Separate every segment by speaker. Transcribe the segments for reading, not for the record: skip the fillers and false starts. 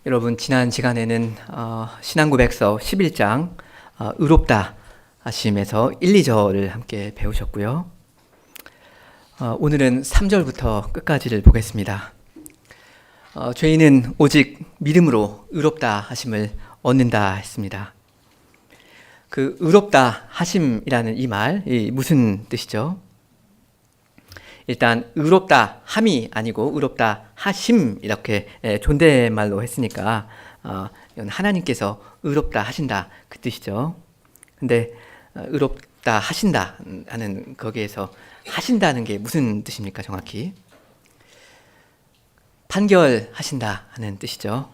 Speaker 1: 여러분, 지난 시간에는 신앙고백서 11장 의롭다 하심에서 1, 2절을 함께 배우셨고요. 오늘은 3절부터 끝까지를 보겠습니다. 죄인은 오직 믿음으로 의롭다 하심을 얻는다 했습니다. 그 의롭다 하심이라는 이 말, 무슨 뜻이죠? 일단 의롭다 함이 아니고 의롭다 하심 이렇게 존댓말로 했으니까 이건 하나님께서 의롭다 하신다 그 뜻이죠. 근데 의롭다 하신다 하는 거기에서 하신다는 게 무슨 뜻입니까? 정확히 판결하신다 하는 뜻이죠.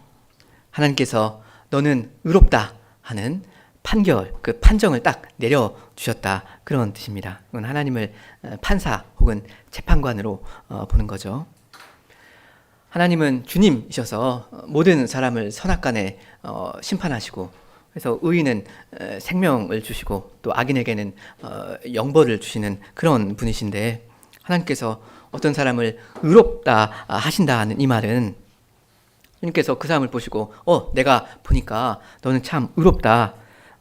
Speaker 1: 하나님께서 너는 의롭다 하는 판결, 그 판정을 딱 내려주셨다 그런 뜻입니다. 이건 하나님을 판사 혹은 재판관으로 보는 거죠. 하나님은 주님이셔서 모든 사람을 선악간에 심판하시고, 그래서 의인은 생명을 주시고 또 악인에게는 영벌을 주시는 그런 분이신데, 하나님께서 어떤 사람을 의롭다 하신다 하는 이 말은 주님께서 그 사람을 보시고 내가 보니까 너는 참 의롭다,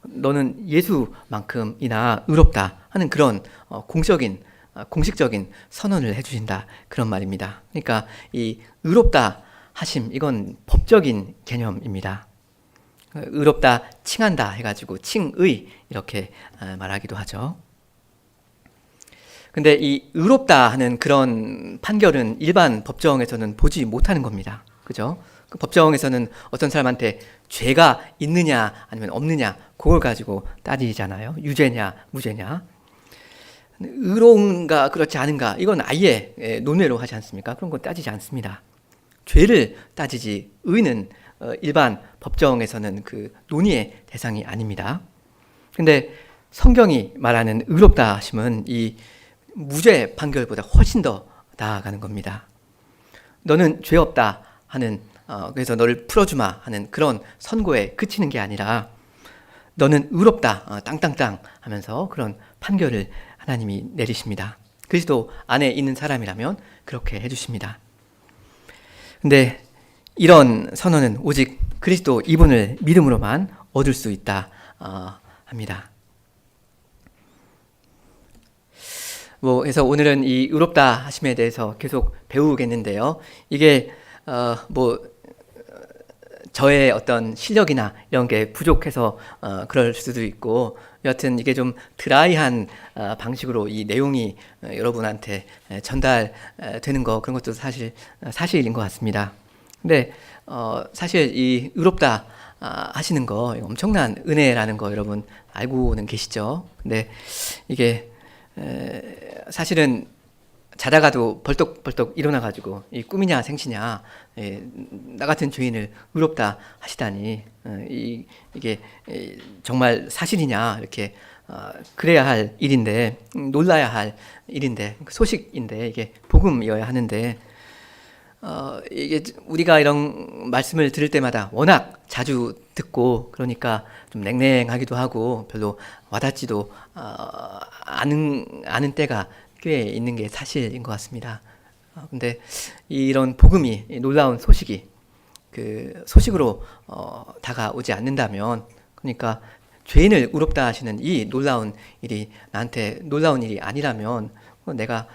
Speaker 1: 너는 예수만큼이나 의롭다 하는 그런 공식적인 선언을 해주신다 그런 말입니다. 그러니까 이 의롭다 하심, 이건 법적인 개념입니다. 의롭다 칭한다 해가지고 칭의 이렇게 말하기도 하죠. 근데 이 의롭다 하는 그런 판결은 일반 법정에서는 보지 못하는 겁니다. 그죠? 그 법정에서는 어떤 사람한테 죄가 있느냐 아니면 없느냐 그걸 가지고 따지잖아요. 유죄냐 무죄냐. 의로운가 그렇지 않은가 이건 아예 논외로 하지 않습니까? 그런 건 따지지 않습니다. 죄를 따지지 의는 일반 법정에서는 그 논의의 대상이 아닙니다. 근데 성경이 말하는 의롭다 하심은 이 무죄 판결보다 훨씬 더 나아가는 겁니다. 너는 죄 없다 하는 그래서 너를 풀어주마 하는 그런 선고에 그치는 게 아니라 너는 의롭다 땅땅땅 하면서 그런 판결을 하나님이 내리십니다. 그리스도 안에 있는 사람이라면 그렇게 해주십니다. 근데 이런 선언은 오직 그리스도 이분을 믿음으로만 얻을 수 있다 합니다. 그래서 오늘은 이 의롭다 하심에 대해서 계속 배우겠는데요. 이게 저의 어떤 실력이나 이런 게 부족해서 그럴 수도 있고, 여하튼 이게 좀 드라이한 방식으로 이 내용이 여러분한테 전달되는 거, 그런 것도 사실인 것 같습니다. 근데 사실 이 의롭다 하시는 거 엄청난 은혜라는 거 여러분 알고는 계시죠? 근데 이게 사실은 자다가도 벌떡벌떡 일어나가지고 이 꿈이냐 생시냐, 나 같은 죄인을 의롭다 하시다니 이게 정말 사실이냐 이렇게 그래야 할 일인데, 놀라야 할 일인데, 소식인데, 이게 복음이어야 하는데 이게 우리가 이런 말씀을 들을 때마다 워낙 자주 듣고 그러니까 좀 냉랭하기도 하고 별로 와닿지도 않은 때가 꽤 있는 게 사실인 것 같습니다. 근데 이런 복음이, 놀라운 소식이 그 소식으로 다가오지 않는다면, 그러니까 죄인을 의롭다 하시는 이 놀라운 일이 나한테 놀라운 일이 아니라면 내가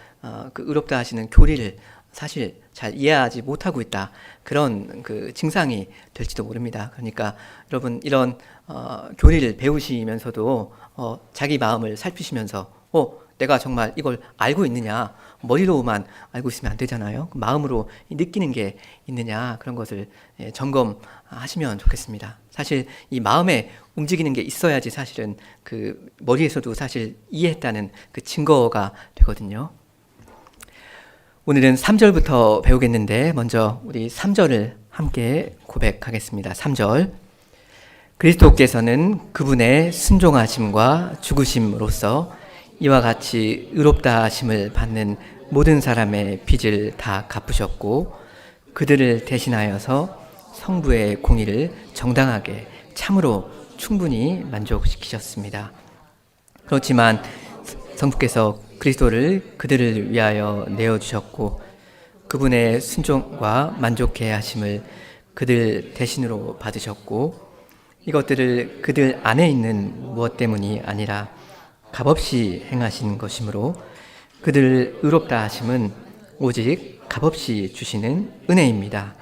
Speaker 1: 그 의롭다 하시는 교리를 사실 잘 이해하지 못하고 있다, 그런 그 증상이 될지도 모릅니다. 그러니까 여러분 이런 교리를 배우시면서도 자기 마음을 살피시면서 내가 정말 이걸 알고 있느냐, 머리로만 알고 있으면 안 되잖아요. 마음으로 느끼는 게 있느냐, 그런 것을 점검하시면 좋겠습니다. 사실 이 마음에 움직이는 게 있어야지 사실은 그 머리에서도 사실 이해했다는 그 증거가 되거든요. 오늘은 3절부터 배우겠는데 먼저 우리 3절을 함께 고백하겠습니다. 3절. 그리스도께서는 그분의 순종하심과 죽으심으로써 이와 같이 의롭다 하심을 받는 모든 사람의 빚을 다 갚으셨고, 그들을 대신하여서 성부의 공의를 정당하게 참으로 충분히 만족시키셨습니다. 그렇지만 성부께서 그리스도를 그들을 위하여 내어주셨고, 그분의 순종과 만족해 하심을 그들 대신으로 받으셨고 이것들을 그들 안에 있는 무엇 때문이 아니라 값없이 행하신 것이므로 그들을 의롭다 하심은 오직 값없이 주시는 은혜입니다.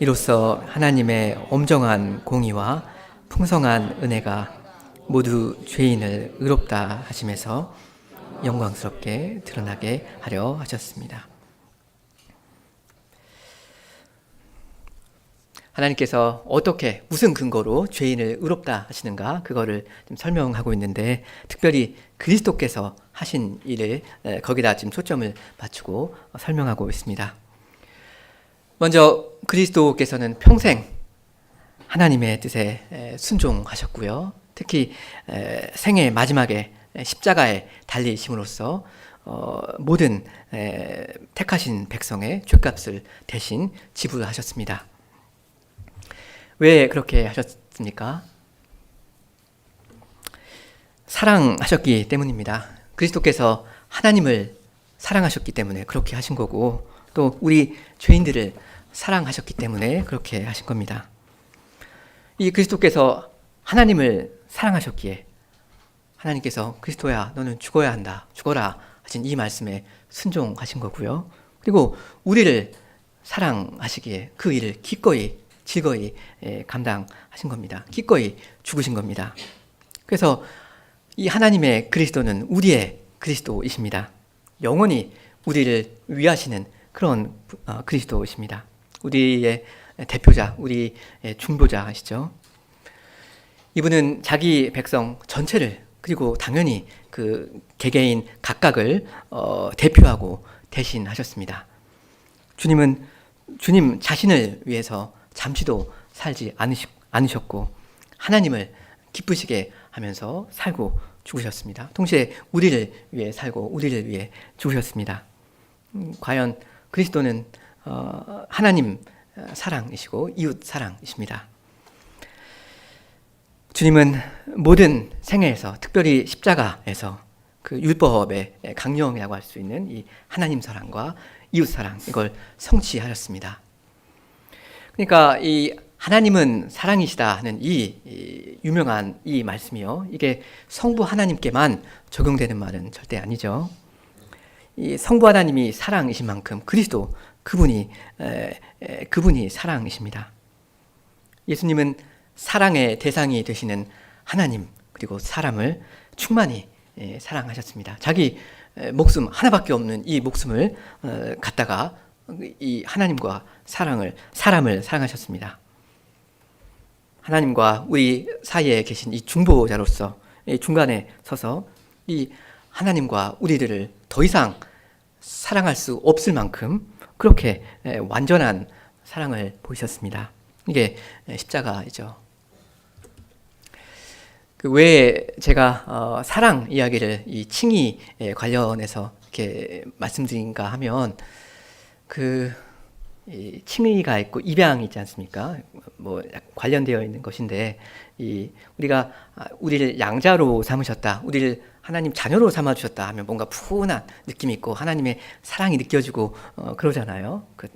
Speaker 1: 이로써 하나님의 엄정한 공의와 풍성한 은혜가 모두 죄인을 의롭다 하심에서 영광스럽게 드러나게 하려 하셨습니다. 하나님께서 어떻게 무슨 근거로 죄인을 의롭다 하시는가 그거를 좀 설명하고 있는데 특별히 그리스도께서 하신 일을 거기다 지금 초점을 맞추고 설명하고 있습니다. 먼저 그리스도께서는 평생 하나님의 뜻에 순종하셨고요. 특히 생애 마지막에 십자가에 달리심으로써 모든 택하신 백성의 죄값을 대신 지불하셨습니다. 왜 그렇게 하셨습니까? 사랑하셨기 때문입니다. 그리스도께서 하나님을 사랑하셨기 때문에 그렇게 하신 거고 또 우리 죄인들을 사랑하셨기 때문에 그렇게 하신 겁니다. 이 그리스도께서 하나님을 사랑하셨기에 하나님께서 그리스도야 너는 죽어야 한다 죽어라 하신 이 말씀에 순종하신 거고요. 그리고 우리를 사랑하시기에 그 일을 기꺼이 즐거이 감당하신 겁니다. 기꺼이 죽으신 겁니다. 그래서 이 하나님의 그리스도는 우리의 그리스도이십니다. 영원히 우리를 위하시는 그런 그리스도이십니다. 우리의 대표자, 우리의 중보자시죠. 이분은 자기 백성 전체를 그리고 당연히 그 개개인 각각을 대표하고 대신하셨습니다. 주님은 주님 자신을 위해서 잠시도 살지 않으셨고 하나님을 기쁘시게 하면서 살고 죽으셨습니다. 동시에 우리를 위해 살고 우리를 위해 죽으셨습니다. 과연 그리스도는 하나님 사랑이시고 이웃 사랑이십니다. 주님은 모든 생애에서 특별히 십자가에서 그 율법의 강령이라고 할 수 있는 이 하나님 사랑과 이웃 사랑 이걸 성취하셨습니다. 그러니까 이 하나님은 사랑이시다 하는 이 유명한 이 말씀이요. 이게 성부 하나님께만 적용되는 말은 절대 아니죠. 이 성부 하나님이 사랑이신 만큼 그리스도 그분이 사랑이십니다. 예수님은 사랑의 대상이 되시는 하나님 그리고 사람을 충만히 사랑하셨습니다. 자기 목숨 하나밖에 없는 이 목숨을 갖다가 이 하나님과 사람을 사랑하셨습니다. 하나님과 우리 사이에 계신 이 중보자로서 이 중간에 서서 이 하나님과 우리들을 더 이상 사랑할 수 없을 만큼 그렇게 완전한 사랑을 보이셨습니다. 이게 십자가이죠. 왜 제가 사랑 이야기를 이 칭의에 관련해서 이렇게 말씀드린가 하면 이 칭의가 있고 입양이 있지 않습니까? 뭐 관련되어 있는 것인데 우리가 우리를 양자로 삼으셨다, 우리를 하나님 자녀로 삼아 주셨다 하면 뭔가 푸근한 느낌이 있고 하나님의 사랑이 느껴지고 그러잖아요. 그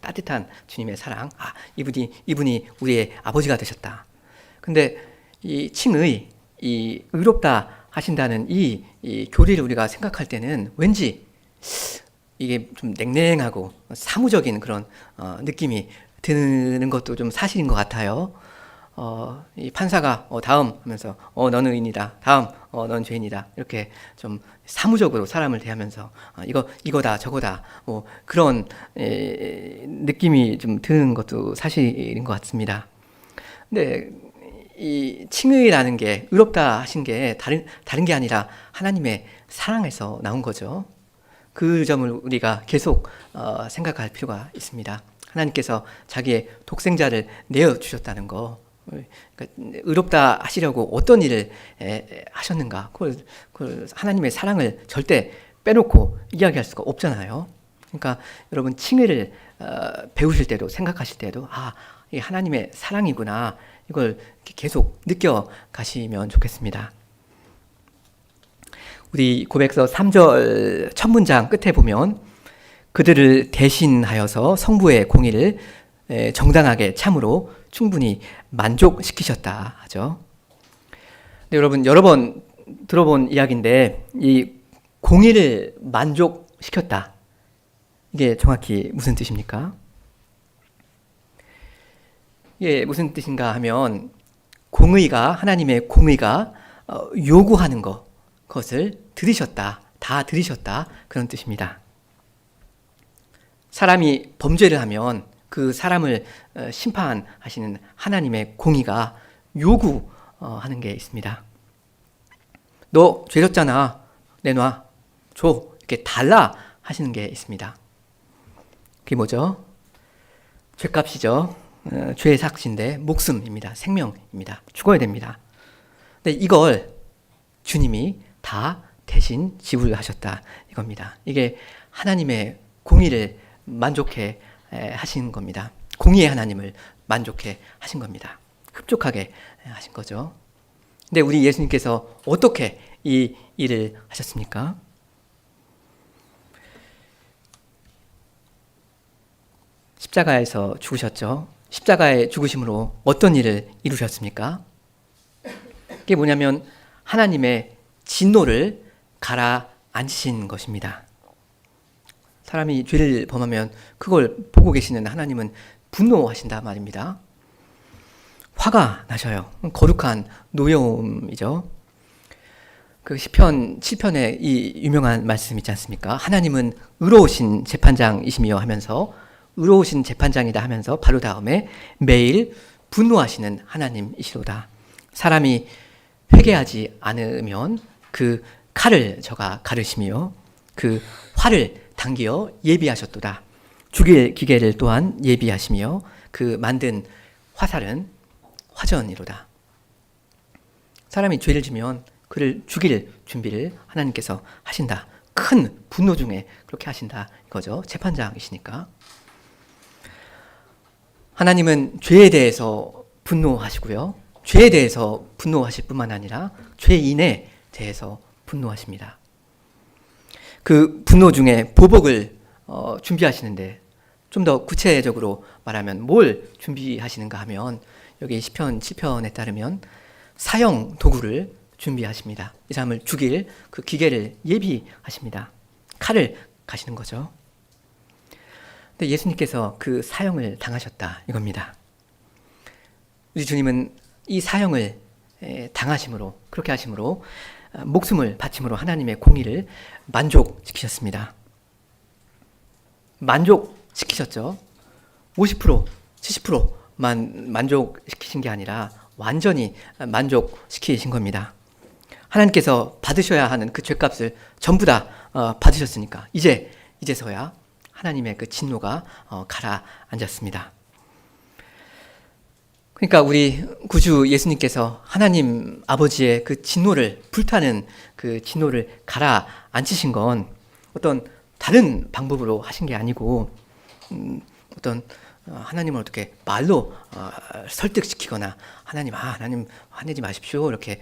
Speaker 1: 따뜻한 주님의 사랑, 이분이 우리의 아버지가 되셨다. 근데 이 칭의, 이 의롭다 하신다는 이 교리를 우리가 생각할 때는 왠지 이게 좀 냉랭하고 사무적인 그런 느낌이 드는 것도 좀 사실인 것 같아요. 이 판사가 다음 하면서 너는 의인이다, 다음 너는 죄인이다, 이렇게 좀 사무적으로 사람을 대하면서 이거다 저거다 뭐 그런 느낌이 좀 드는 것도 사실인 것 같습니다. 근데 이 칭의라는 게 의롭다 하신 게 다른 게 아니라 하나님의 사랑에서 나온 거죠. 그 점을 우리가 계속 생각할 필요가 있습니다. 하나님께서 자기의 독생자를 내어주셨다는 거, 그러니까 의롭다 하시려고 어떤 일을 하셨는가, 그걸 하나님의 사랑을 절대 빼놓고 이야기할 수가 없잖아요. 그러니까 여러분 칭의를 배우실 때도 생각하실 때도 이게 하나님의 사랑이구나, 이걸 계속 느껴가시면 좋겠습니다. 우리 고백서 3절 첫 문장 끝에 보면 그들을 대신하여서 성부의 공의를 정당하게 참으로 충분히 만족시키셨다 하죠. 네, 여러분 여러 번 들어본 이야기인데 이 공의를 만족시켰다. 이게 정확히 무슨 뜻입니까? 이게 무슨 뜻인가 하면 하나님의 공의가 요구하는 그것을 들으셨다. 다 들으셨다. 그런 뜻입니다. 사람이 범죄를 하면 그 사람을 심판하시는 하나님의 공의가 요구하는 게 있습니다. 너 죄졌잖아. 내놔. 줘. 이렇게 달라 하시는 게 있습니다. 그게 뭐죠? 죄값이죠. 죄의 삭신데 목숨입니다. 생명입니다. 죽어야 됩니다. 근데 이걸 주님이 다 대신 지불하셨다 이겁니다. 이게 하나님의 공의를 만족해 하신 겁니다. 공의의 하나님을 만족해 하신 겁니다. 흡족하게 하신 거죠. 근데 우리 예수님께서 어떻게 이 일을 하셨습니까? 십자가에서 죽으셨죠. 십자가의 죽으심으로 어떤 일을 이루셨습니까? 그게 뭐냐면 하나님의 진노를 가라앉히신 것입니다. 사람이 죄를 범하면 그걸 보고 계시는 하나님은 분노하신다 말입니다. 화가 나셔요. 거룩한 노여움이죠. 그 시편 7편에 이 유명한 말씀 있지 않습니까? 하나님은 의로우신 재판장이시며 하면서 의로우신 재판장이다 하면서 바로 다음에 매일 분노하시는 하나님이시로다. 사람이 회개하지 않으면 그 칼을 저가 가르시며 그 활을 당기어 예비하셨도다. 죽일 기계를 또한 예비하시며 그 만든 화살은 화전이로다. 사람이 죄를 지면 그를 죽일 준비를 하나님께서 하신다. 큰 분노 중에 그렇게 하신다 이거죠. 재판장이시니까. 하나님은 죄에 대해서 분노하시고요. 죄에 대해서 분노하실 뿐만 아니라 죄인에 대해서 분노하십니다. 그 분노 중에 보복을 준비하시는데 좀 더 구체적으로 말하면 뭘 준비하시는가 하면 여기 시편 7편에 따르면 사형 도구를 준비하십니다. 이 사람을 죽일 그 기계를 예비하십니다. 칼을 가시는 거죠. 근데 예수님께서 그 사형을 당하셨다 이겁니다. 우리 주님은 이 사형을 당하심으로 그렇게 하심으로 목숨을 바침으로 하나님의 공의를 만족시키셨습니다. 만족시키셨죠. 50%, 70%만 만족시키신 게 아니라 완전히 만족시키신 겁니다. 하나님께서 받으셔야 하는 그 죄값을 전부 다 받으셨으니까 이제서야 하나님의 그 진노가 가라앉았습니다. 그러니까 우리 구주 예수님께서 하나님 아버지의 그 진노를 불타는 그 진노를 가라앉히신 건 어떤 다른 방법으로 하신 게 아니고 어떤 하나님을 어떻게 말로 설득시키거나 하나님 화내지 마십시오 이렇게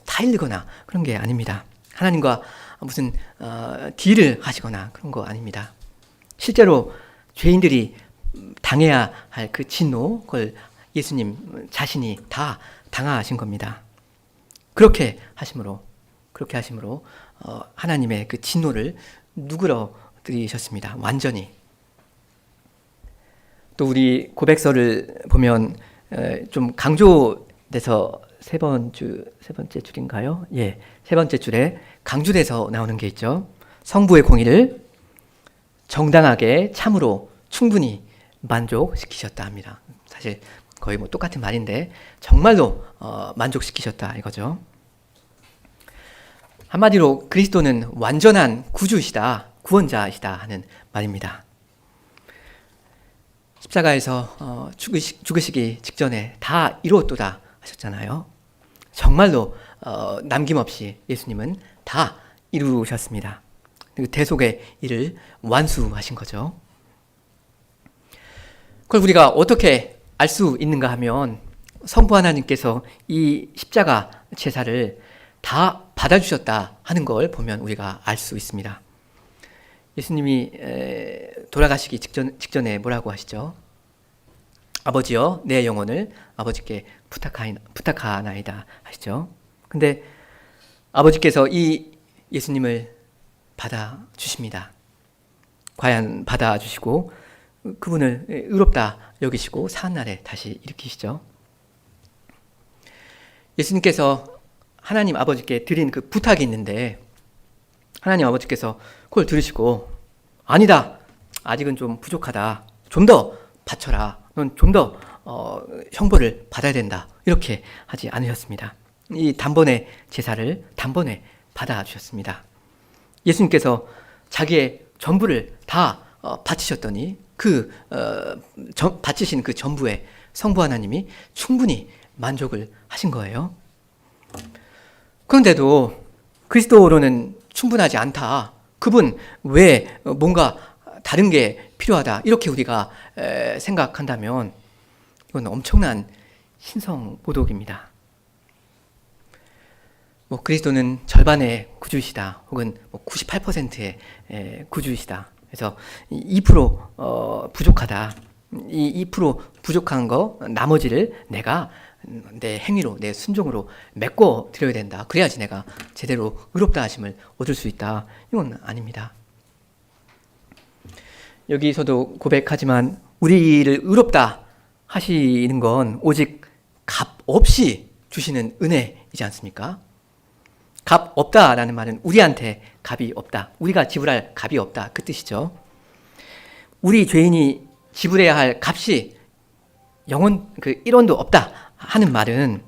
Speaker 1: 타일르거나 그런 게 아닙니다. 하나님과 무슨 딜을 하시거나 그런 거 아닙니다. 실제로 죄인들이 당해야 할 그 진노 그걸 예수님 자신이 다 당하신 겁니다. 그렇게 하심으로 하나님의 그 진노를 누그러뜨리셨습니다. 완전히. 또 우리 고백서를 보면 좀 강조돼서 세 번째 줄인가요? 예, 세 번째 줄에 강조돼서 나오는 게 있죠. 성부의 공의를 정당하게 참으로 충분히 만족시키셨다 합니다. 사실 거의 뭐 똑같은 말인데 정말로 만족시키셨다 이거죠. 한마디로 그리스도는 완전한 구주시다, 구원자이시다 하는 말입니다. 십자가에서 죽으시기 직전에 다 이루었도다 하셨잖아요. 정말로 남김없이 예수님은 다 이루셨습니다. 그 대속의 일을 완수하신 거죠. 그걸 우리가 어떻게 알 수 있는가 하면 성부 하나님께서 이 십자가 제사를 다 받아주셨다 하는 걸 보면 우리가 알 수 있습니다. 예수님이 돌아가시기 직전에 뭐라고 하시죠? 아버지여 내 영혼을 아버지께 부탁하나이다 하시죠. 근데 아버지께서 이 예수님을 받아주십니다. 과연 받아주시고 그분을 의롭다 여기시고 사한날에 다시 일으키시죠. 예수님께서 하나님 아버지께 드린 그 부탁이 있는데 하나님 아버지께서 그걸 들으시고 아니다, 아직은 좀 부족하다, 좀 더 바쳐라, 넌 좀 더 형벌을 받아야 된다, 이렇게 하지 않으셨습니다. 이 단번에 제사를 단번에 받아주셨습니다. 예수님께서 자기의 전부를 다 바치셨더니 바치신 그 전부에 성부 하나님이 충분히 만족을 하신 거예요. 그런데도 그리스도로는 충분하지 않다, 그분 왜 뭔가 다른 게 필요하다, 이렇게 우리가 생각한다면 이건 엄청난 신성모독입니다. 그리스도는 절반의 구주이시다, 혹은 98%의 구주이시다. 그래서 2% 부족하다. 이 2% 부족한 거 나머지를 내가 내 행위로, 내 순종으로 메꿔 드려야 된다. 그래야지 내가 제대로 의롭다 하심을 얻을 수 있다. 이건 아닙니다. 여기서도 고백하지만 우리를 의롭다 하시는 건 오직 값 없이 주시는 은혜이지 않습니까? 값 없다라는 말은 우리한테 값이 없다, 우리가 지불할 값이 없다, 그 뜻이죠. 우리 죄인이 지불해야 할 값이 영원 1원도 없다 하는 말은,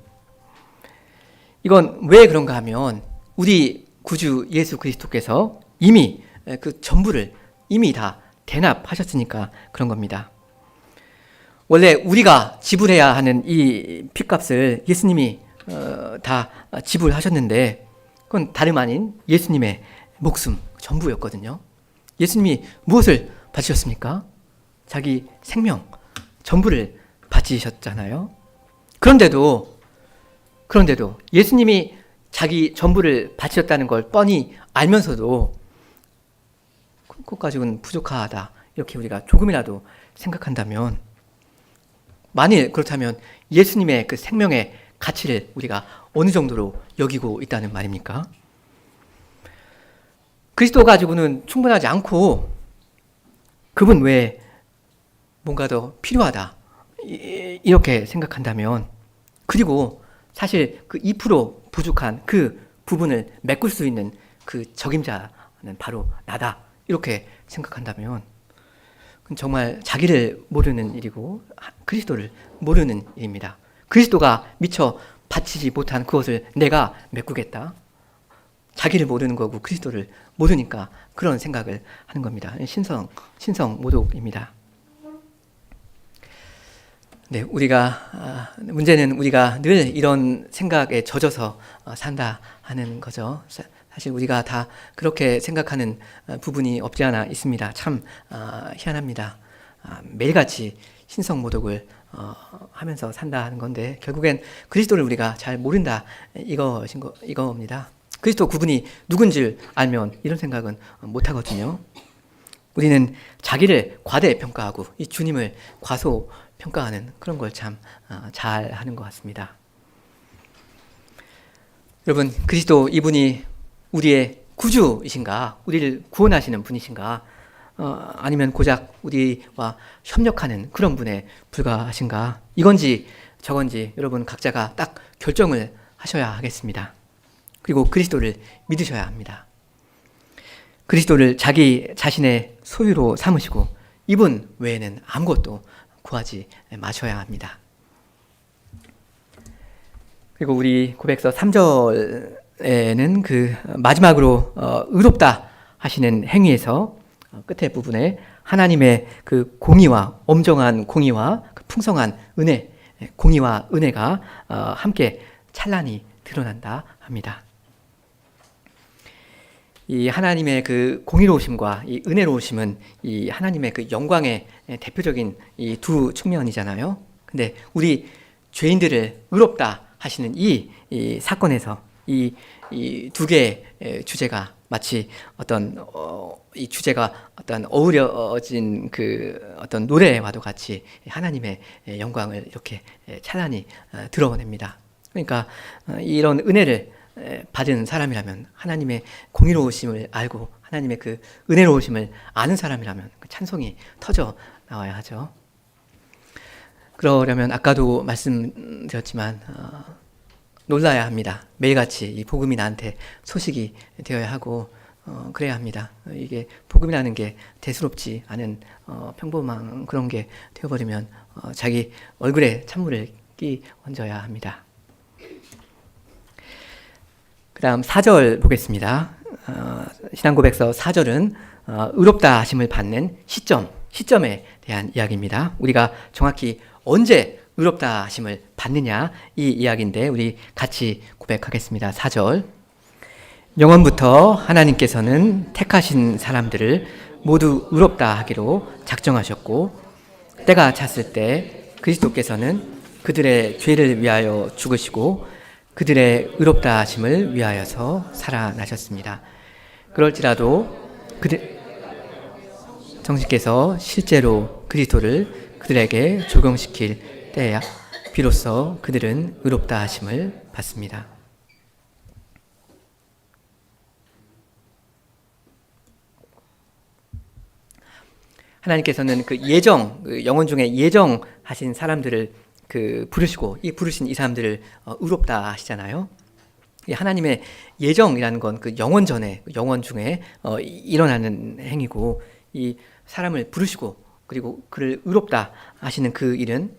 Speaker 1: 이건 왜 그런가 하면 우리 구주 예수 그리스도께서 이미 그 전부를 이미 다 대납하셨으니까 그런 겁니다. 원래 우리가 지불해야 하는 이 핏값을 예수님이 다 지불하셨는데 그건 다름 아닌 예수님의 목숨 전부였거든요. 예수님이 무엇을 바치셨습니까? 자기 생명 전부를 바치셨잖아요. 그런데도 예수님이 자기 전부를 바치셨다는 걸 뻔히 알면서도 그것 가지고는 부족하다, 이렇게 우리가 조금이라도 생각한다면, 만일 그렇다면 예수님의 그 생명의 가치를 우리가 어느 정도로 여기고 있다는 말입니까? 그리스도 가지고는 충분하지 않고 그분 외에 뭔가 더 필요하다, 이렇게 생각한다면, 그리고 사실 그 2% 부족한 그 부분을 메꿀 수 있는 그 적임자는 바로 나다, 이렇게 생각한다면 그건 정말 자기를 모르는 일이고 그리스도를 모르는 일입니다. 그리스도가 미처 바치지 못한 그것을 내가 메꾸겠다, 자기를 모르는 거고 그리스도를 모르니까 그런 생각을 하는 겁니다. 신성모독입니다. 네, 문제는 우리가 늘 이런 생각에 젖어서 산다 하는 거죠. 사실 우리가 다 그렇게 생각하는 부분이 없지 않아 있습니다. 참 희한합니다. 매일같이 신성모독을 하면서 산다 하는 건데 결국엔 그리스도를 우리가 잘 모른다, 이거입니다. 그리스도 그분이 누군지를 알면 이런 생각은 못하거든요. 우리는 자기를 과대평가하고 이 주님을 과소평가하는 그런 걸 참 잘 하는 것 같습니다. 여러분, 그리스도 이분이 우리의 구주이신가, 우리를 구원하시는 분이신가, 아니면 고작 우리와 협력하는 그런 분에 불과하신가, 이건지 저건지 여러분 각자가 딱 결정을 하셔야 하겠습니다. 그리고 그리스도를 믿으셔야 합니다. 그리스도를 자기 자신의 소유로 삼으시고 이분 외에는 아무것도 구하지 마셔야 합니다. 그리고 우리 고백서 3절에는 그 마지막으로 의롭다 하시는 행위에서 끝에 부분에 하나님의 그 공의와 엄정한 공의와 그 풍성한 은혜, 공의와 은혜가 함께 찬란히 드러난다 합니다. 이 하나님의 그 공의로우심과 이 은혜로우심은 이 하나님의 그 영광의 대표적인 이 두 측면이잖아요. 근데 우리 죄인들을 의롭다 하시는 이 사건에서 이 두 개의 주제가 마치 이 주제가 어떤 어우러진 그 어떤 노래와도 같이 하나님의 영광을 이렇게 찬란히 드러냅니다. 그러니까 이런 은혜를 받은 사람이라면, 하나님의 공의로우심을 알고 하나님의 그 은혜로우심을 아는 사람이라면 그 찬송이 터져 나와야 하죠. 그러려면 아까도 말씀드렸지만 놀라야 합니다. 매일같이 이 복음이 나한테 소식이 되어야 하고 그래야 합니다. 이게 복음이라는 게 대수롭지 않은 평범한 그런 게 되어버리면 자기 얼굴에 찬물을 끼얹어야 합니다. 그 다음 4절 보겠습니다. 신앙고백서 4절은 의롭다 하심을 받는 시점에 대한 이야기입니다. 우리가 정확히 언제 의롭다 하심을 받느냐, 이 이야기인데 우리 같이 고백하겠습니다. 4절. 영원부터 하나님께서는 택하신 사람들을 모두 의롭다 하기로 작정하셨고, 때가 찼을 때 그리스도께서는 그들의 죄를 위하여 죽으시고 그들의 의롭다 하심을 위하여서 살아나셨습니다. 그럴지라도 정신께서 실제로 그리스도를 그들에게 적용시킬 때야 비로소 그들은 의롭다 하심을 받습니다. 하나님께서는 그 영혼 중에 예정하신 사람들을 부르시고, 이 부르신 이 사람들을 의롭다 하시잖아요. 하나님의 예정이라는 건 그 영원 전에, 영원 중에 일어나는 행위고, 이 사람을 부르시고 그리고 그를 의롭다 하시는 그 일은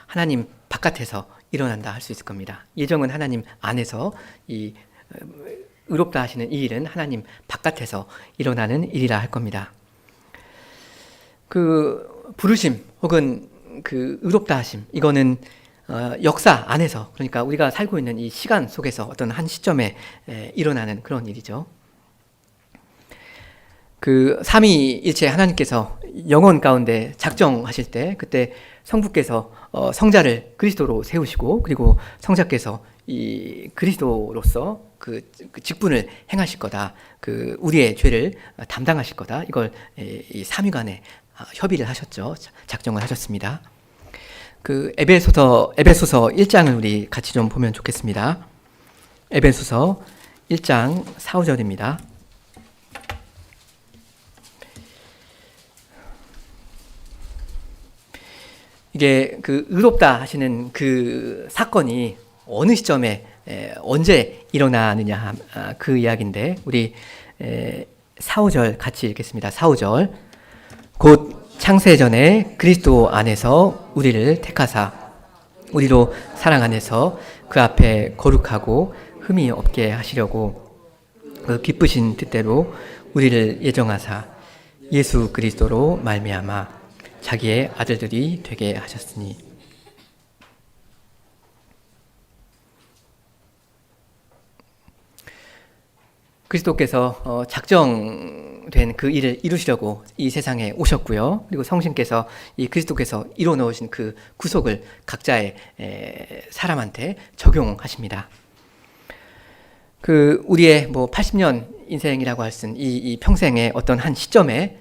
Speaker 1: 하나님 바깥에서 일어난다 할 수 있을 겁니다. 예정은 하나님 안에서, 이 의롭다 하시는 이 일은 하나님 바깥에서 일어나는 일이라 할 겁니다. 그 부르심 혹은 그 의롭다 하심, 이거는 역사 안에서, 그러니까 우리가 살고 있는 이 시간 속에서 어떤 한 시점에 일어나는 그런 일이죠. 그 삼위일체 하나님께서 영혼 가운데 작정하실 때, 그때 성부께서 성자를 그리스도로 세우시고, 그리고 성자께서 이 그리스도로서 그 직분을 행하실 거다, 우리의 죄를 담당하실 거다, 이걸 이 삼위간에 협의를 하셨죠. 작정을 하셨습니다. 에베소서 1장을 우리 같이 좀 보면 좋겠습니다. 에베소서 1장 4, 5절입니다. 이게 의롭다 하시는 그 사건이 어느 시점에 언제 일어나느냐, 그 이야기인데 우리 4, 5절 같이 읽겠습니다. 4, 5절. 곧 창세전에 그리스도 안에서 우리를 택하사 우리로 사랑 안에서 그 앞에 거룩하고 흠이 없게 하시려고 그 기쁘신 뜻대로 우리를 예정하사 예수 그리스도로 말미암아 자기의 아들들이 되게 하셨으니. 그리스도께서 작정된 그 일을 이루시려고 이 세상에 오셨고요. 그리고 성신께서 이 그리스도께서 이루어 놓으신 그 구속을 각자의 사람한테 적용하십니다. 우리의 80년 인생이라고 할 수 있는 이 평생의 어떤 한 시점에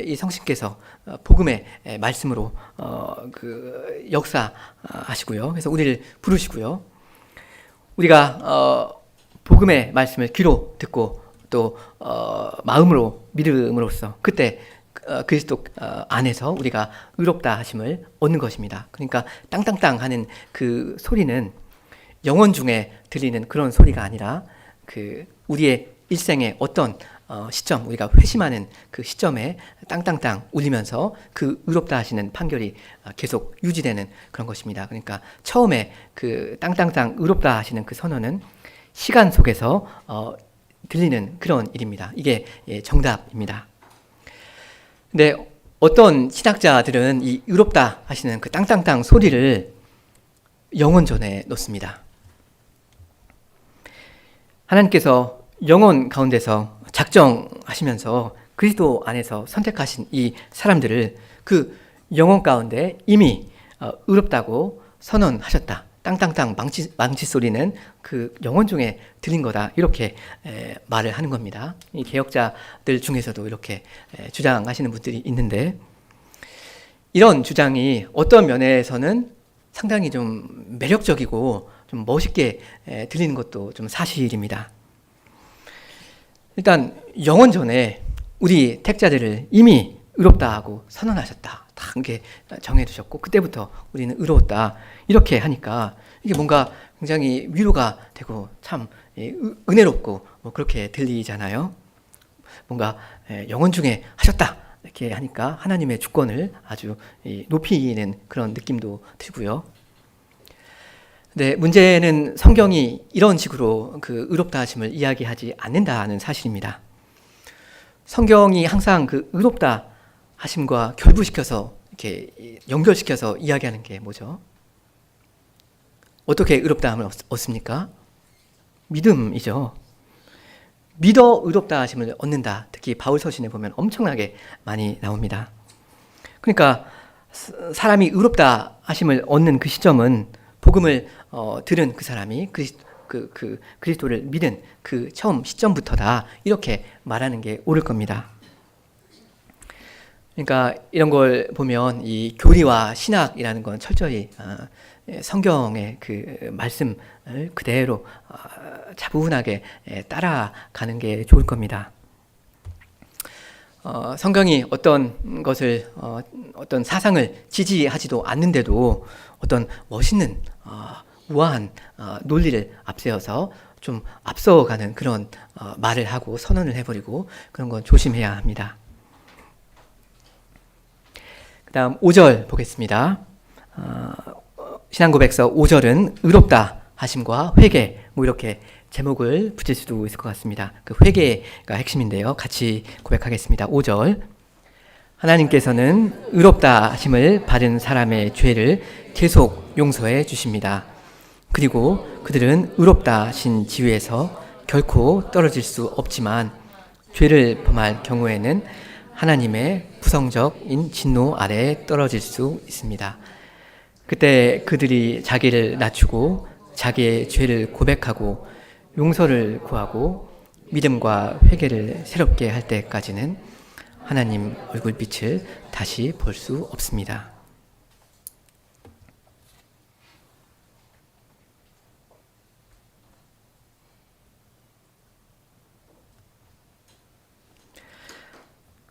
Speaker 1: 이 성신께서 복음의 말씀으로 역사하시고요. 그래서 우리를 부르시고요. 우리가 복음의 말씀을 귀로 듣고 또 마음으로 믿음으로써 그때 그리스도 안에서 우리가 의롭다 하심을 얻는 것입니다. 그러니까 땅땅땅 하는 그 소리는 영혼 중에 들리는 그런 소리가 아니라 우리의 일생의 어떤 시점, 우리가 회심하는 그 시점에 땅땅땅 울리면서 그 의롭다 하시는 판결이 계속 유지되는 그런 것입니다. 그러니까 처음에 그 땅땅땅 의롭다 하시는 그 선언은 시간 속에서 들리는 그런 일입니다. 이게 정답입니다. 근데 어떤 신학자들은 이 의롭다 하시는 그 땅땅땅 소리를 영혼전에 놓습니다. 하나님께서 영혼 가운데서 작정하시면서 그리스도 안에서 선택하신 이 사람들을 그 영혼 가운데 이미 의롭다고 선언하셨다. 땅땅땅 망치 소리는 그 영혼 중에 들린 거다. 이렇게 말을 하는 겁니다. 이 개혁자들 중에서도 이렇게 주장하시는 분들이 있는데, 이런 주장이 어떤 면에서는 상당히 좀 매력적이고 좀 멋있게 들리는 것도 좀 사실입니다. 일단 영원전에 우리 택자들을 이미 의롭다 하고 선언하셨다. 다 이게 정해두셨고 그때부터 우리는 의로웠다. 이렇게 하니까 이게 뭔가 굉장히 위로가 되고 참 은혜롭고 뭐 그렇게 들리잖아요. 뭔가 영원 중에 하셨다. 이렇게 하니까 하나님의 주권을 아주 높이는 그런 느낌도 들고요. 근데 문제는 성경이 이런 식으로 그 의롭다 하심을 이야기하지 않는다는 사실입니다. 성경이 항상 그 의롭다 하심과 결부시켜서 이렇게 연결시켜서 이야기하는 게 뭐죠? 어떻게 의롭다함을 얻습니까? 믿음이죠. 믿어 의롭다 하심을 얻는다. 특히 바울 서신에 보면 엄청나게 많이 나옵니다. 그러니까 사람이 의롭다 하심을 얻는 그 시점은 복음을 들은 그 사람이 그리스도를 믿은 그 처음 시점부터다. 이렇게 말하는 게 옳을 겁니다. 그러니까 이런 걸 보면 이 교리와 신학이라는 건 철저히 성경의 그 말씀을 그대로 차분하게 따라가는 게 좋을 겁니다. 성경이 어떤 것을 어떤 사상을 지지하지도 않는데도 어떤 멋있는 우아한 논리를 앞세워서 좀 앞서가는 그런 말을 하고 선언을 해버리고 그런 건 조심해야 합니다. 그 다음 5절 보겠습니다. 신앙고백서 5절은 의롭다 하심과 회개 뭐 이렇게 제목을 붙일 수도 있을 것 같습니다. 그 회개가 핵심인데요. 같이 고백하겠습니다. 5절 하나님께서는 의롭다 하심을 받은 사람의 죄를 계속 용서해 주십니다. 그리고 그들은 의롭다 하신 지위에서 결코 떨어질 수 없지만 죄를 범할 경우에는 하나님의 부성적인 진노 아래에 떨어질 수 있습니다. 그때 그들이 자기를 낮추고 자기의 죄를 고백하고 용서를 구하고 믿음과 회개를 새롭게 할 때까지는 하나님 얼굴빛을 다시 볼 수 없습니다.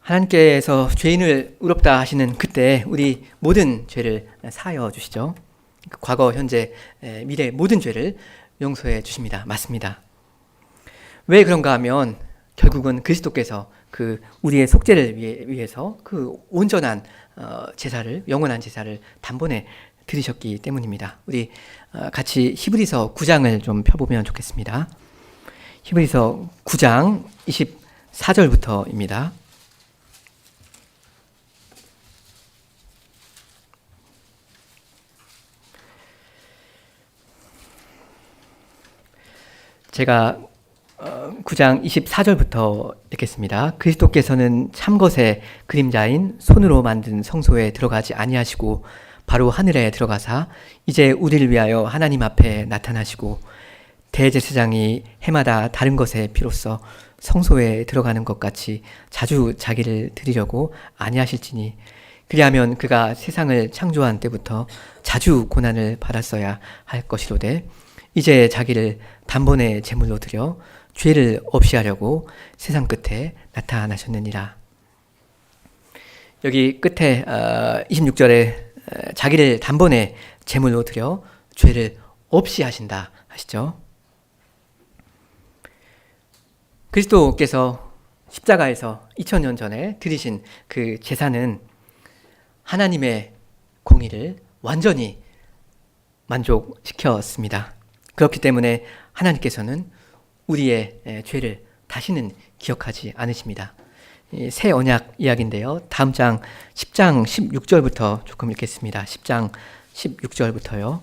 Speaker 1: 하나님께서 죄인을 의롭다 하시는 그때 우리 모든 죄를 사하여 주시죠. 과거, 현재, 미래 모든 죄를 용서해 주십니다. 맞습니다. 왜 그런가 하면 결국은 그리스도께서 그 우리의 속죄를 위해서 그 온전한 제사를, 영원한 제사를 단번에 드리셨기 때문입니다. 우리 같이 히브리서 9장을 좀 펴보면 좋겠습니다. 히브리서 9장 24절부터입니다. 제가 9장 24절부터 읽겠습니다. 그리스도께서는 참것의 그림자인 손으로 만든 성소에 들어가지 아니하시고 바로 하늘에 들어가사 이제 우리를 위하여 하나님 앞에 나타나시고 대제사장이 해마다 다른 것의 피로써 성소에 들어가는 것 같이 자주 자기를 드리려고 아니하실지니 그리하면 그가 세상을 창조한 때부터 자주 고난을 받았어야 할 것이로되 이제 자기를 단번에 제물로 드려 죄를 없이 하려고 세상 끝에 나타나셨느니라. 여기 끝에 26절에 자기를 단번에 제물로 드려 죄를 없이 하신다 하시죠. 그리스도께서 십자가에서 2000년 전에 드리신 그 제사는 하나님의 공의를 완전히 만족시켰습니다. 그렇기 때문에 하나님께서는 우리의 죄를 다시는 기억하지 않으십니다. 새 언약 이야기인데요. 다음 장 10장 16절부터 조금 읽겠습니다. 10장 16절부터요.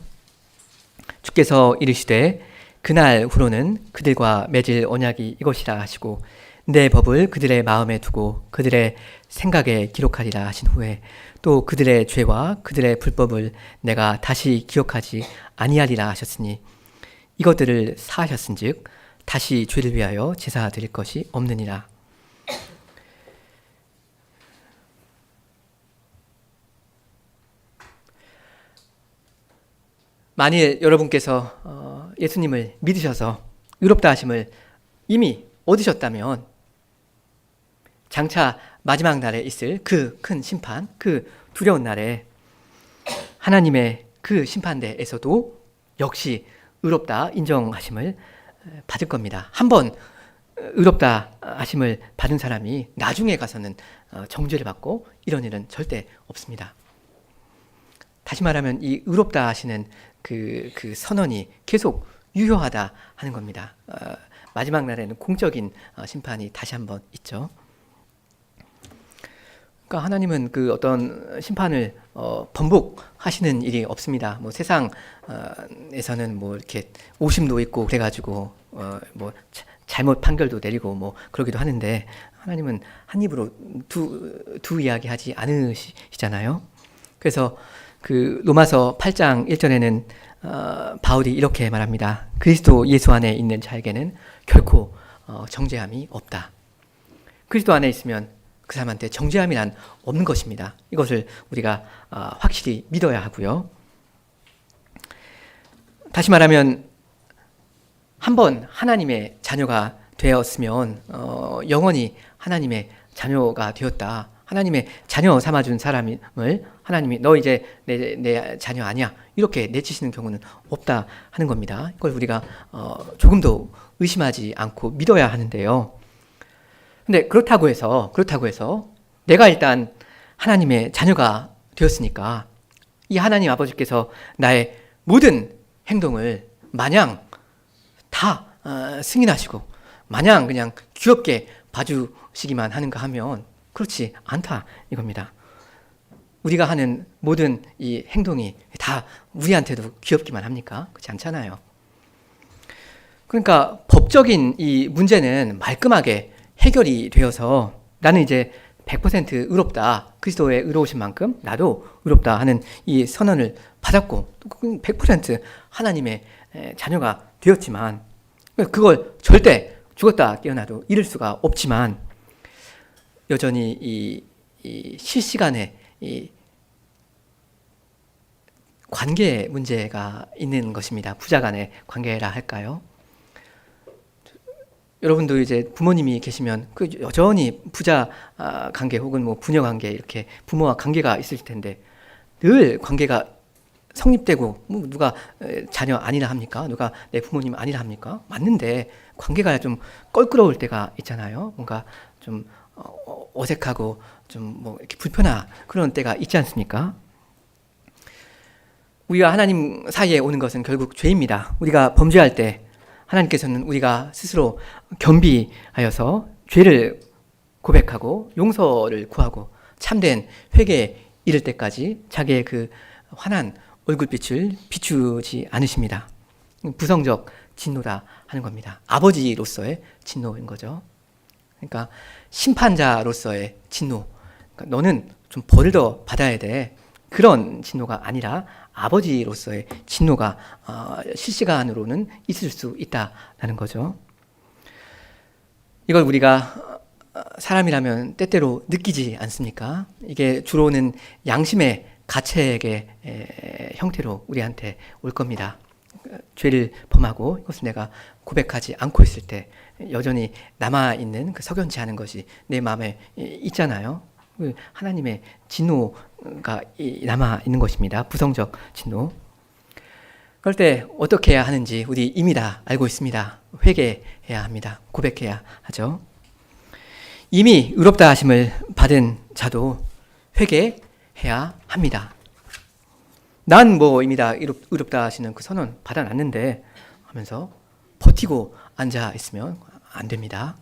Speaker 1: 주께서 이르시되 그날 후로는 그들과 맺을 언약이 이것이라 하시고 내 법을 그들의 마음에 두고 그들의 생각에 기록하리라 하신 후에 또 그들의 죄와 그들의 불법을 내가 다시 기억하지 아니하리라 하셨으니 이것들을 사하셨은즉 다시 죄를 위하여 제사 드릴 것이 없느니라. 만일 여러분께서 예수님을 믿으셔서 의롭다 하심을 이미 얻으셨다면 장차 마지막 날에 있을 그 큰 심판, 그 두려운 날에 하나님의 그 심판대에서도 역시 의롭다 인정하심을 받을 겁니다. 한번 의롭다 하심을 받은 사람이 나중에 가서는 정죄를 받고 이런 일은 절대 없습니다. 다시 말하면 이 의롭다 하시는 그 선언이 계속 유효하다 하는 겁니다. 마지막 날에는 공적인 심판이 다시 한번 있죠. 그러니까 하나님은 그 어떤 심판을 번복하시는 일이 없습니다. 뭐 세상에서는 뭐 이렇게 오심도 있고 그래가지고 뭐 잘못 판결도 내리고 뭐 그러기도 하는데 하나님은 한 입으로 두 이야기 하지 않으시잖아요. 그래서 그 로마서 8장 1절에는 바울이 이렇게 말합니다. 그리스도 예수 안에 있는 자에게는 결코 정죄함이 없다. 그리스도 안에 있으면 그 사람한테 정죄함이란 없는 것입니다. 이것을 우리가 확실히 믿어야 하고요. 다시 말하면 한번 하나님의 자녀가 되었으면 영원히 하나님의 자녀가 되었다. 하나님의 자녀 삼아준 사람을 하나님이 너 이제 내 자녀 아니야 이렇게 내치시는 경우는 없다 하는 겁니다. 이걸 우리가 조금도 의심하지 않고 믿어야 하는데요. 근데 그렇다고 해서 내가 일단 하나님의 자녀가 되었으니까 이 하나님 아버지께서 나의 모든 행동을 마냥 다 승인하시고 마냥 그냥 귀엽게 봐주시기만 하는가 하면 그렇지 않다 이겁니다. 우리가 하는 모든 이 행동이 다 우리한테도 귀엽기만 합니까? 그렇지 않잖아요. 그러니까 법적인 이 문제는 말끔하게 해결이 되어서 나는 이제 100% 의롭다. 그리스도의 의로우신 만큼 나도 의롭다 하는 이 선언을 받았고 100% 하나님의 자녀가 되었지만 그걸 절대 죽었다 깨어나도 잃을 수가 없지만 여전히 이 실시간에 이 관계 문제가 있는 것입니다. 부자 간의 관계라 할까요? 여러분도 이제 부모님이 계시면 그 여전히 부자 관계 혹은 뭐 부녀 관계 이렇게 부모와 관계가 있을 텐데 늘 관계가 성립되고 뭐 누가 자녀 아니라 합니까? 누가 내 부모님 아니라 합니까? 맞는데 관계가 좀 껄끄러울 때가 있잖아요. 뭔가 좀 어색하고 좀 뭐 이렇게 불편한 그런 때가 있지 않습니까? 우리와 하나님 사이에 오는 것은 결국 죄입니다. 우리가 범죄할 때 하나님께서는 우리가 스스로 겸비하여서 죄를 고백하고 용서를 구하고 참된 회개에 이를 때까지 자기의 그 환한 얼굴빛을 비추지 않으십니다. 부성적 진노다 하는 겁니다. 아버지로서의 진노인 거죠. 그러니까 심판자로서의 진노. 그러니까 너는 좀 벌을 더 받아야 돼. 그런 진노가 아니라 아버지로서의 진노가 실시간으로는 있을 수 있다는 거죠. 이걸 우리가 사람이라면 때때로 느끼지 않습니까? 이게 주로는 양심의 가책의 형태로 우리한테 올 겁니다. 죄를 범하고 이것을 내가 고백하지 않고 있을 때 여전히 남아있는 그 석연치 않은 것이 내 마음에 있잖아요. 하나님의 진노가 남아있는 것입니다. 부성적 진노. 그럴 때 어떻게 해야 하는지 우리 이미 다 알고 있습니다. 회개해야 합니다. 고백해야 하죠. 이미 의롭다 하심을 받은 자도 회개해야 합니다. 난 뭐 이미 다 의롭다 하시는 그 선언 받아놨는데 하면서 버티고 앉아 있으면 안 됩니다.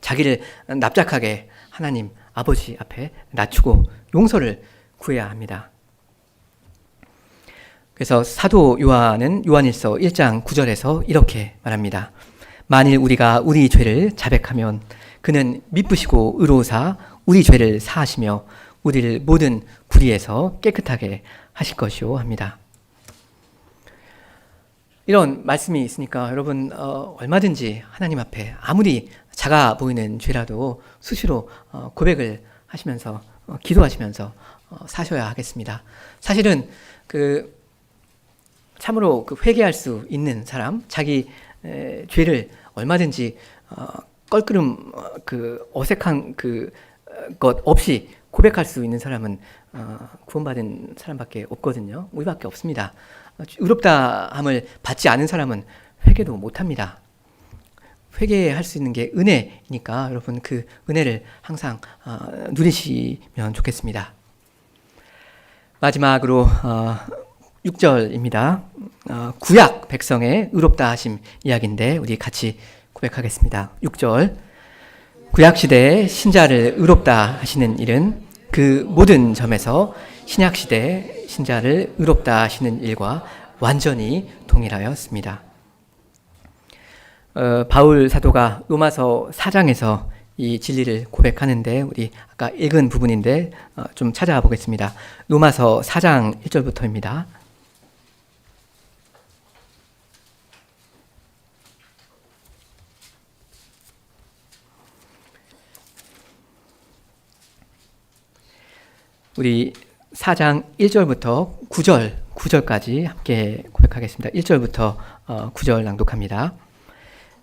Speaker 1: 자기를 납작하게 하나님 아버지 앞에 낮추고 용서를 구해야 합니다. 그래서 사도 요한은 요한일서 1장 9절에서 이렇게 말합니다. 만일 우리가 우리 죄를 자백하면 그는 미쁘시고 의로우사 우리 죄를 사하시며 우리를 모든 불의에서 깨끗하게 하실 것이요 합니다. 이런 말씀이 있으니까 여러분 얼마든지 하나님 앞에 아무리 작아 보이는 죄라도 수시로 고백을 하시면서 기도하시면서 사셔야 하겠습니다. 사실은 참으로 회개할 수 있는 사람, 자기 죄를 얼마든지 껄끄름 어색한 것 없이 고백할 수 있는 사람은 구원받은 사람밖에 없거든요. 우리밖에 없습니다. 의롭다함을 받지 않은 사람은 회개도 못합니다. 회개할 수 있는 게 은혜니까 여러분 그 은혜를 항상 누리시면 좋겠습니다. 마지막으로 6절입니다. 구약 백성의 의롭다 하심 이야기인데 우리 같이 고백하겠습니다. 6절. 구약 시대에 신자를 의롭다 하시는 일은 그 모든 점에서 신약 시대 신자를 의롭다 하시는 일과 완전히 동일하였습니다. 바울 사도가 로마서 4장에서 이 진리를 고백하는데 우리 아까 읽은 부분인데 좀 찾아와 보겠습니다. 로마서 4장 1절부터입니다. 우리 4장 1절부터 9절까지 함께 고백하겠습니다. 1절부터 9절 낭독합니다.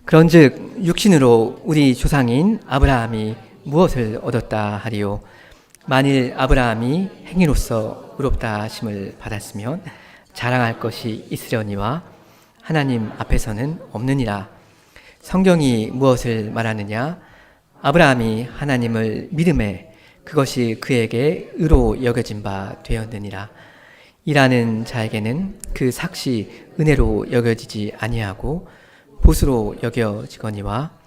Speaker 1: 그런즉 육신으로 우리 조상인 아브라함이 무엇을 얻었다 하리요? 만일 아브라함이 행위로서 의롭다 하심을 받았으면 자랑할 것이 있으려니와 하나님 앞에서는 없느니라. 성경이 무엇을 말하느냐? 아브라함이 하나님을 믿음에 그것이 그에게 의로 여겨진 바 되었느니라. 일하는 자에게는 그 삭시 은혜로 여겨지지 아니하고 보수로 여겨지거니와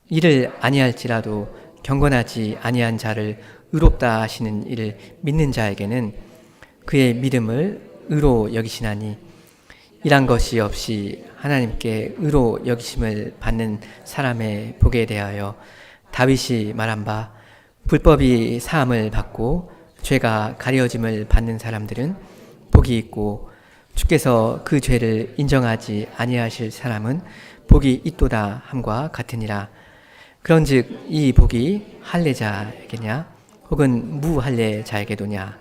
Speaker 1: 이를 아니할지라도 경건하지 아니한 자를 의롭다 하시는 이를 믿는 자에게는 그의 믿음을 의로 여기시나니 일한 것이 없이 하나님께 의로 여기심을 받는 사람의 복에 대하여 다윗이 말한 바 불법이 사함을 받고 죄가 가려짐을 받는 사람들은 복이 있고 주께서 그 죄를 인정하지 아니하실 사람은 복이 있도다 함과 같으니라. 그런즉 이 복이 할례자에게냐 혹은 무할례자에게도냐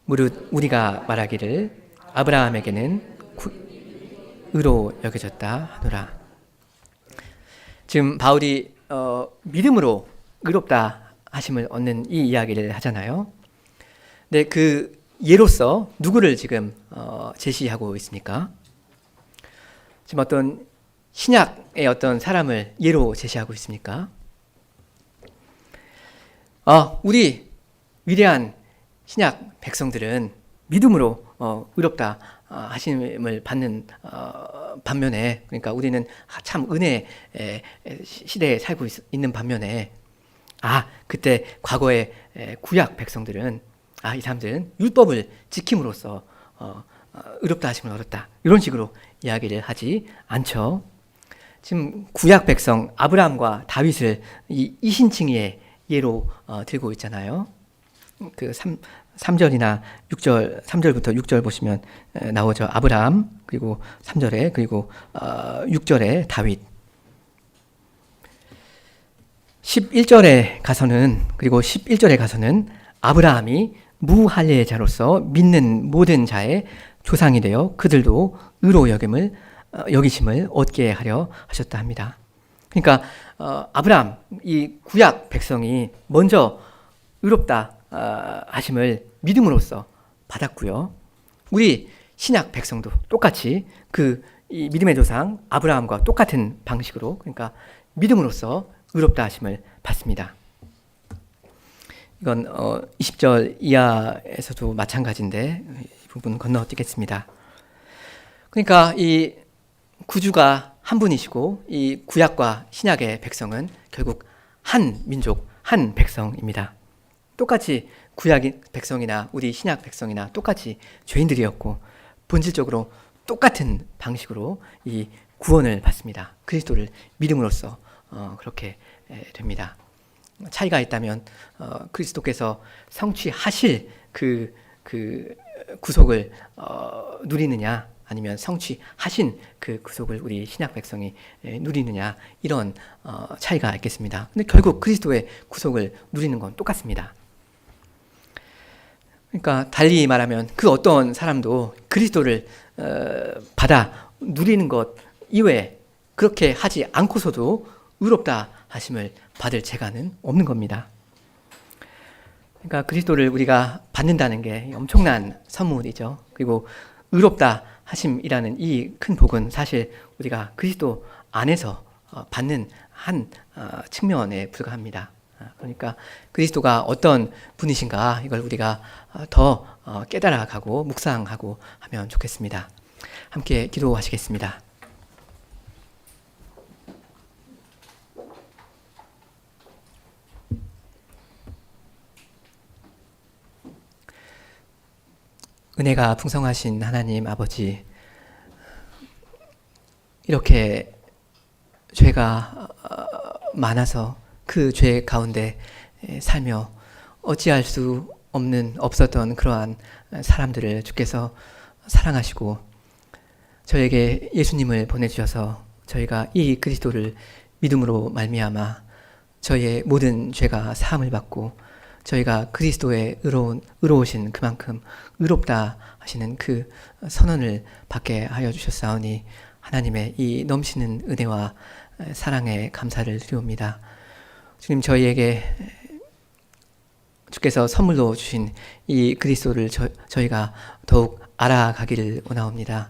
Speaker 1: 무릇 우리가 말하기를 아브라함에게는 의로 여겨졌다 하노라. 지금 바울이 믿음으로 의롭다 하심을 얻는 이 이야기를 하잖아요. 근데 그 예로서 누구를 지금 제시하고 있습니까? 지금 어떤 신약의 어떤 사람을 예로 제시하고 있습니까? 우리 위대한 신약 백성들은 믿음으로 의롭다 하심을 받는 반면에, 그러니까 우리는 참 은혜 시대에 살고 있는 반면에 그때 과거의 구약 백성들은 이 사람들은 율법을 지킴으로써 의롭다 하심을 얻었다, 이런 식으로 이야기를 하지 않죠. 지금 구약 백성 아브라함과 다윗을 이 이신칭의 예로 들고 있잖아요. 그 3절이나 6절, 3절부터 6절 보시면 나오죠. 아브라함, 그리고 3절에, 그리고 6절에 다윗. 11절에 가서는, 그리고 11절에 가서는 아브라함이 무할례자로서 믿는 모든 자의 조상이 되어 그들도 의로 여기심을 얻게 하려 하셨다 합니다. 그러니까 아브라함, 이 구약 백성이 먼저 의롭다 하심을 믿음으로써 받았고요. 우리 신약 백성도 똑같이 이 믿음의 조상 아브라함과 똑같은 방식으로, 그러니까 믿음으로써 의롭다 하심을 받습니다. 이건 20절 이하에서도 마찬가지인데 이 부분 건너뛰겠습니다. 그러니까 이 구주가 한 분이시고 이 구약과 신약의 백성은 결국 한 민족, 한 백성입니다. 똑같이 구약 백성이나 우리 신약 백성이나 똑같이 죄인들이었고 본질적으로 똑같은 방식으로 이 구원을 받습니다. 그리스도를 믿음으로써 그렇게 됩니다. 차이가 있다면 그리스도께서 성취하실 그 구속을 누리느냐, 아니면 성취하신 그 구속을 우리 신약 백성이 누리느냐, 이런 차이가 있겠습니다. 근데 결국 그리스도의 구속을 누리는 건 똑같습니다. 그러니까 달리 말하면 그 어떤 사람도 그리스도를 받아 누리는 것 이외에 그렇게 하지 않고서도 의롭다 하심을 받을 재간은 없는 겁니다. 그러니까 그리스도를 우리가 받는다는 게 엄청난 선물이죠. 그리고 의롭다 하심이라는 이 큰 복은 사실 우리가 그리스도 안에서 받는 한 측면에 불과합니다. 그러니까 그리스도가 어떤 분이신가, 이걸 우리가 더 깨달아가고 묵상하고 하면 좋겠습니다. 함께 기도하시겠습니다. 은혜가 풍성하신 하나님 아버지, 이렇게 죄가 많아서 그 죄 가운데 살며 어찌할 수 없었던 그러한 사람들을 주께서 사랑하시고 저에게 예수님을 보내주셔서 저희가 이 그리스도를 믿음으로 말미암아 저희의 모든 죄가 사함을 받고 저희가 그리스도의 의로우신 그만큼 의롭다 하시는 그 선언을 받게 하여 주셨사오니 하나님의 이 넘치는 은혜와 사랑에 감사를 드리옵니다. 주님, 저희에게 주께서 선물로 주신 이 그리스도를 저희가 더욱 알아가기를 원하옵니다.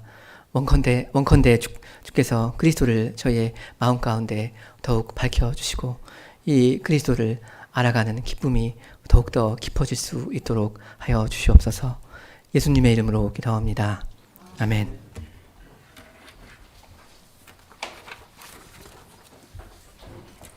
Speaker 1: 원컨대 주께서 그리스도를 저희의 마음 가운데 더욱 밝혀주시고 이 그리스도를 알아가는 기쁨이 더욱더 깊어질 수 있도록 하여 주시옵소서. 예수님의 이름으로 기도합니다. 아멘.